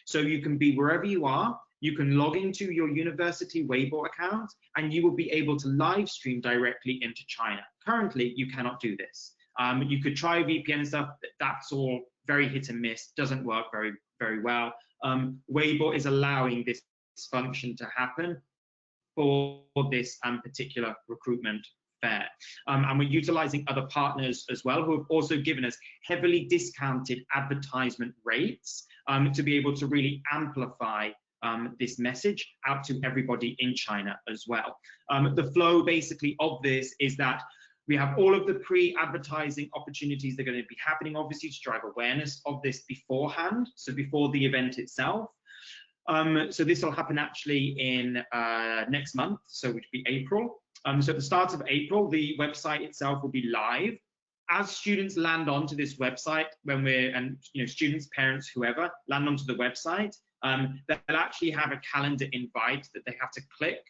So you can be wherever you are, you can log into your university Weibo account, and you will be able to live stream directly into China. Currently, you cannot do this. You could try VPN and stuff, but that's all very hit and miss, doesn't work very, very well. Weibo is allowing this function to happen for this particular recruitment fair. And we're utilizing other partners as well who have also given us heavily discounted advertisement rates to be able to really amplify this message out to everybody in China as well. The flow basically of this is that we have all of the pre-advertising opportunities that are going to be happening, obviously, to drive awareness of this beforehand, so before the event itself. So this will happen actually in next month, so which will be April. So at the start of April, the website itself will be live. As students land onto this website, and students, parents, whoever land onto the website, they'll actually have a calendar invite that they have to click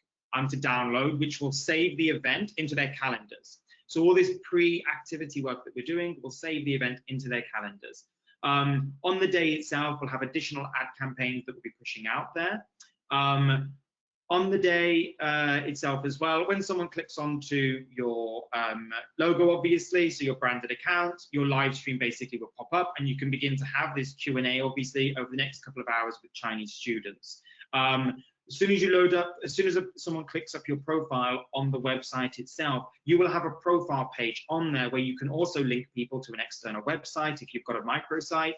to download, which will save the event into their calendars. So all this pre-activity work that we're doing will save the event into their calendars. On the day itself, we'll have additional ad campaigns that we'll be pushing out there. On the day itself as well, when someone clicks onto your logo, obviously, so your branded account, your live stream basically will pop up, and you can begin to have this Q&A, obviously, over the next couple of hours with Chinese students. As soon as you load up, as soon as someone clicks up your profile on the website itself, you will have a profile page on there where you can also link people to an external website if you've got a microsite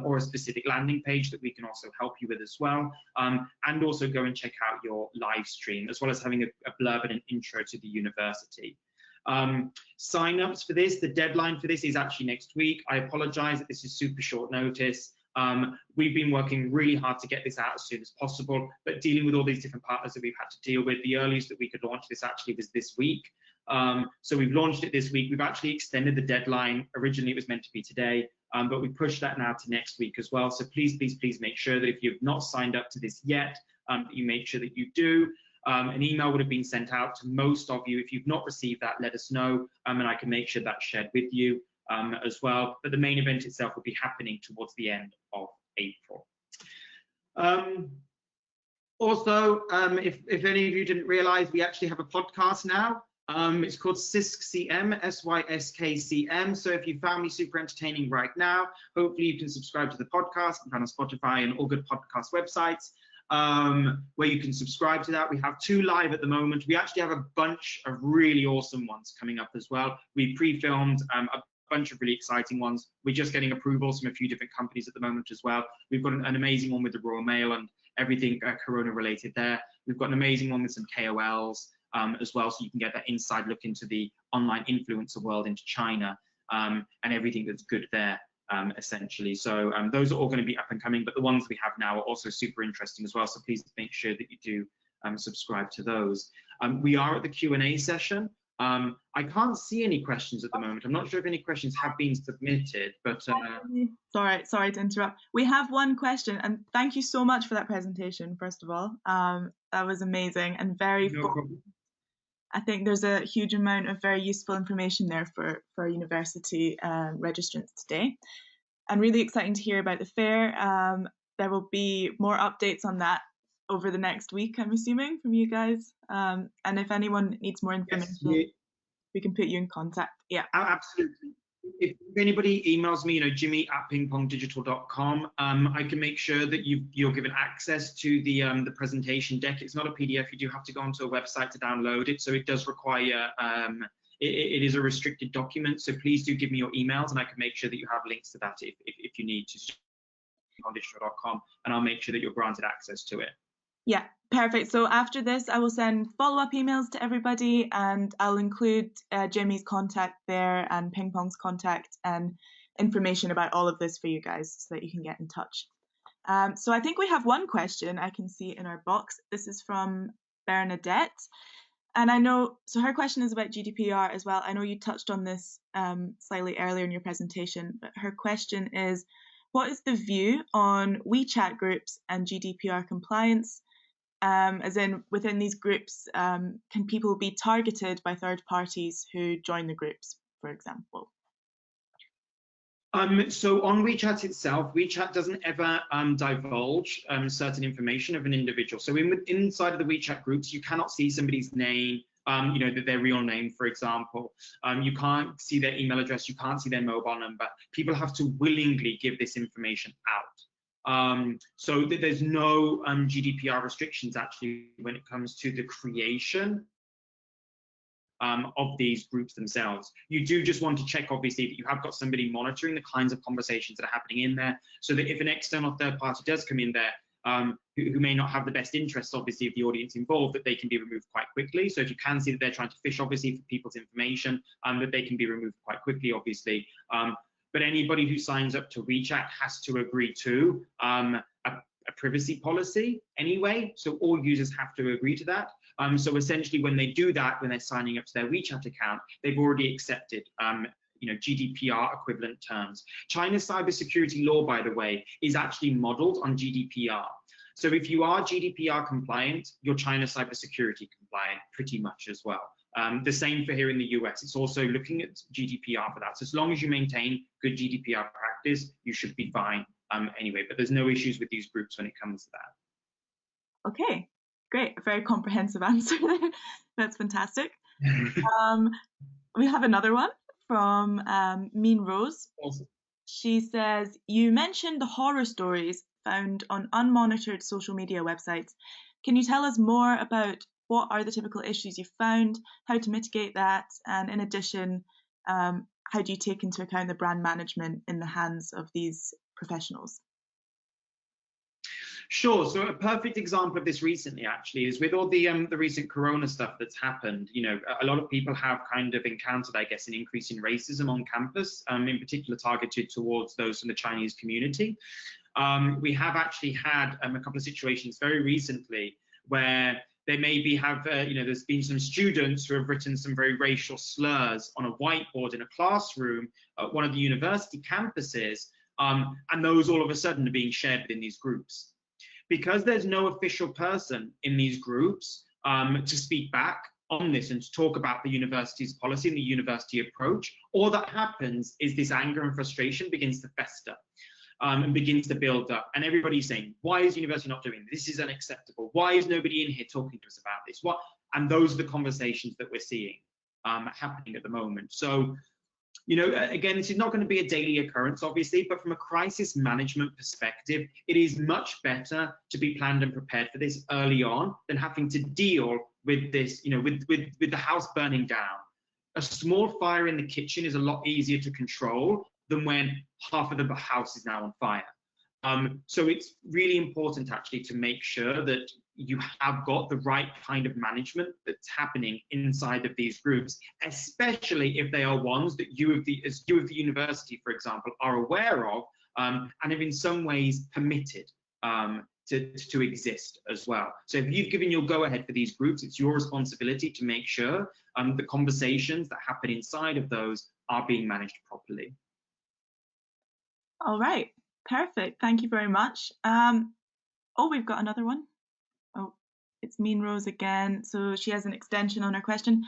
or a specific landing page that we can also help you with as well. And also go and check out your live stream, as well as having a blurb and an intro to the university. Sign-ups for this, the deadline for this is actually next week. I apologize that this is super short notice. We've been working really hard to get this out as soon as possible, but dealing with all these different partners that we've had to deal with, the earliest that we could launch this actually was this week. So we've launched it this week. We've actually extended the deadline. Originally it was meant to be today, but we pushed that now to next week as well. So please, please, please make sure that if you've not signed up to this yet, that you make sure that you do. An email would have been sent out to most of you. If you've not received that, let us know, and I can make sure that's shared with you as well. But the main event itself will be happening towards the end of April. Also, if any of you didn't realize, we actually have a podcast now. It's called SYSKCM, SYSKCM. So if you found me super entertaining right now, hopefully you can subscribe to the podcast. I'm on Spotify and all good podcast websites where you can subscribe to that. We have 2 live at the moment. We actually have a bunch of really awesome ones coming up as well. We pre-filmed a bunch of really exciting ones. We're just getting approvals from a few different companies at the moment as well. We've got an amazing one with the Royal Mail and everything Corona related there. We've got an amazing one with some KOLs as well, so you can get that inside look into the online influencer world into China and everything that's good there. Essentially, so those are all going to be up and coming, but the ones we have now are also super interesting as well, so please make sure that you do subscribe to those. We are at the Q&A session. I can't see any questions at the moment. I'm not sure if any questions have been submitted, but sorry to interrupt. We have one question, and thank you so much for that presentation, first of all. That was amazing and very no problem. I think there's a huge amount of very useful information there for university registrants today, and really exciting to hear about the fair. There will be more updates on that over the next week, I'm assuming, from you guys. And if anyone needs more information, yes, we can put you in contact. Yeah, absolutely. If anybody emails me, jimmy@pingpongdigital.com, I can make sure that you're given access to the presentation deck. It's not a PDF. You do have to go onto a website to download it, so it does require it is a restricted document. So please do give me your emails, and I can make sure that you have links to that if you need to. pingpongdigital.com, and I'll make sure that you're granted access to it. Yeah, perfect. So after this, I will send follow-up emails to everybody, and I'll include Jimmy's contact there and PingPong's contact and information about all of this for you guys so that you can get in touch. So I think we have one question I can see in our box. This is from Bernadette. And I know, so her question is about GDPR as well. I know you touched on this slightly earlier in your presentation, but her question is, what is the view on WeChat groups and GDPR compliance? As in, within these groups, can people be targeted by third parties who join the groups, for example? So on WeChat itself, WeChat doesn't ever divulge certain information of an individual. So inside of the WeChat groups, you cannot see somebody's name, their real name, for example. You can't see their email address, you can't see their mobile number. People have to willingly give this information out. So there's no GDPR restrictions actually when it comes to the creation of these groups themselves. You do just want to check, obviously, that you have got somebody monitoring the kinds of conversations that are happening in there, so that if an external third party does come in there, who may not have the best interests, obviously, of the audience involved, that they can be removed quite quickly. So if you can see that they're trying to fish, obviously, for people's information, that they can be removed quite quickly, obviously. But anybody who signs up to WeChat has to agree to a privacy policy anyway, so all users have to agree to that. So essentially, when they do that, when they're signing up to their WeChat account, they've already accepted GDPR equivalent terms. China's cybersecurity law, by the way, is actually modeled on GDPR. So if you are GDPR compliant, you're China cybersecurity compliant pretty much as well. The same for here in the US. It's also looking at GDPR for that. So as long as you maintain good GDPR practice, you should be fine anyway. But there's no issues with these groups when it comes to that. Okay, great. A very comprehensive answer. That's fantastic. We have another one from Mean Rose. Awesome. She says, you mentioned the horror stories found on unmonitored social media websites. Can you tell us more about what are the typical issues you found, how to mitigate that, and in addition, how do you take into account the brand management in the hands of these professionals? Sure. So a perfect example of this recently, actually, is with all the recent Corona stuff that's happened. A lot of people have kind of encountered, I guess, an increase in racism on campus, in particular targeted towards those from the Chinese community. We have actually had a couple of situations very recently where they maybe have, there's been some students who have written some very racial slurs on a whiteboard in a classroom at one of the university campuses, and those all of a sudden are being shared within these groups. Because there's no official person in these groups to speak back on this and to talk about the university's policy and the university approach, all that happens is this anger and frustration begins to fester. And begins to build up, and everybody's saying, why is the university not doing this? This is unacceptable. Why is nobody in here talking to us about this? What? And those are the conversations that we're seeing happening at the moment. So, again, this is not going to be a daily occurrence, obviously, but from a crisis management perspective, it is much better to be planned and prepared for this early on than having to deal with this, with the house burning down. a small fire in the kitchen is a lot easier to control than when half of the house is now on fire. So it's really important actually to make sure that you have got the right kind of management that's happening inside of these groups, especially if they are ones that you of the university, for example, are aware of, and have in some ways permitted to exist as well. So if you've given your go-ahead for these groups, it's your responsibility to make sure the conversations that happen inside of those are being managed properly. All right, perfect. Thank you very much. Oh, we've got another one. Oh, it's Mean Rose again. So she has an extension on her question.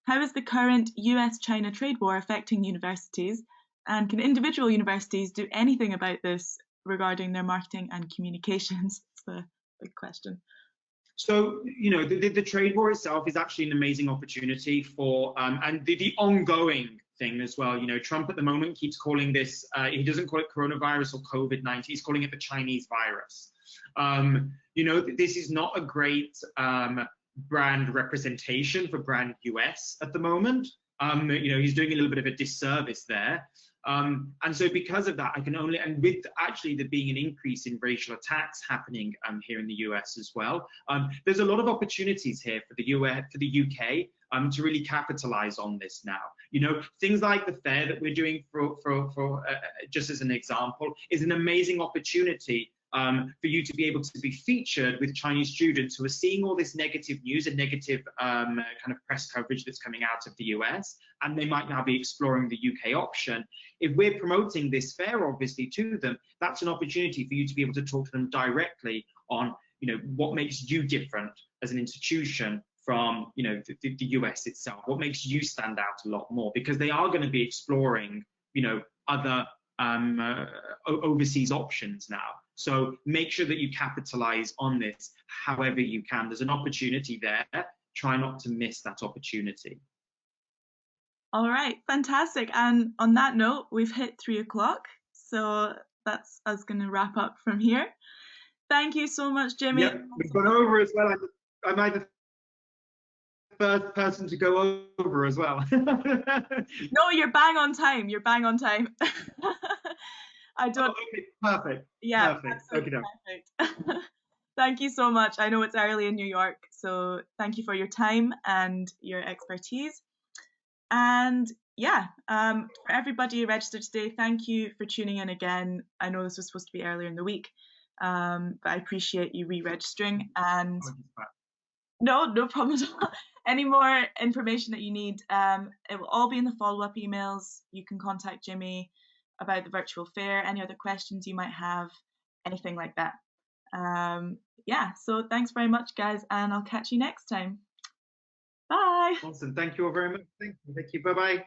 How is the current US-China trade war affecting universities? And can individual universities do anything about this regarding their marketing and communications? It's a big question. So, the trade war itself is actually an amazing opportunity for, and the ongoing thing as well. Trump at the moment keeps calling this, he doesn't call it coronavirus or COVID-19, he's calling it the Chinese virus. This is not a great brand representation for brand US at the moment. He's doing a little bit of a disservice there. And so because of that, and with actually there being an increase in racial attacks happening here in the US as well, there's a lot of opportunities here for the UK to really capitalize on this now. Things like the fair that we're doing for just as an example, is an amazing opportunity for you to be able to be featured with Chinese students who are seeing all this negative news and negative kind of press coverage that's coming out of the US, and they might now be exploring the UK option. If we're promoting this fair, obviously, to them, that's an opportunity for you to be able to talk to them directly on, what makes you different as an institution from, the US itself. What makes you stand out a lot more? Because they are going to be exploring, other overseas options now. So make sure that you capitalize on this however you can. There's an opportunity there. Try not to miss that opportunity. All right, fantastic. And on that note, we've hit 3 o'clock. So that's us going to wrap up from here. Thank you so much, Jimmy. Yep, we've gone over as well. I'm either first person to go over as well. No, you're bang on time. You're bang on time. I don't. Oh, okay, perfect. Yeah, perfect. absolutely Okay, perfect. Thank you so much. I know it's early in New York, so thank you for your time and your expertise. And yeah, for everybody registered today, thank you for tuning in again. I know this was supposed to be earlier in the week, but I appreciate you re-registering. And no problem at all. Any more information that you need, it will all be in the follow-up emails. You can contact Jimmy about the virtual fair, any other questions you might have, anything like that. Yeah, so thanks very much, guys, and I'll catch you next time. Bye. Awesome. Thank you all very much. Thank you. Bye-bye.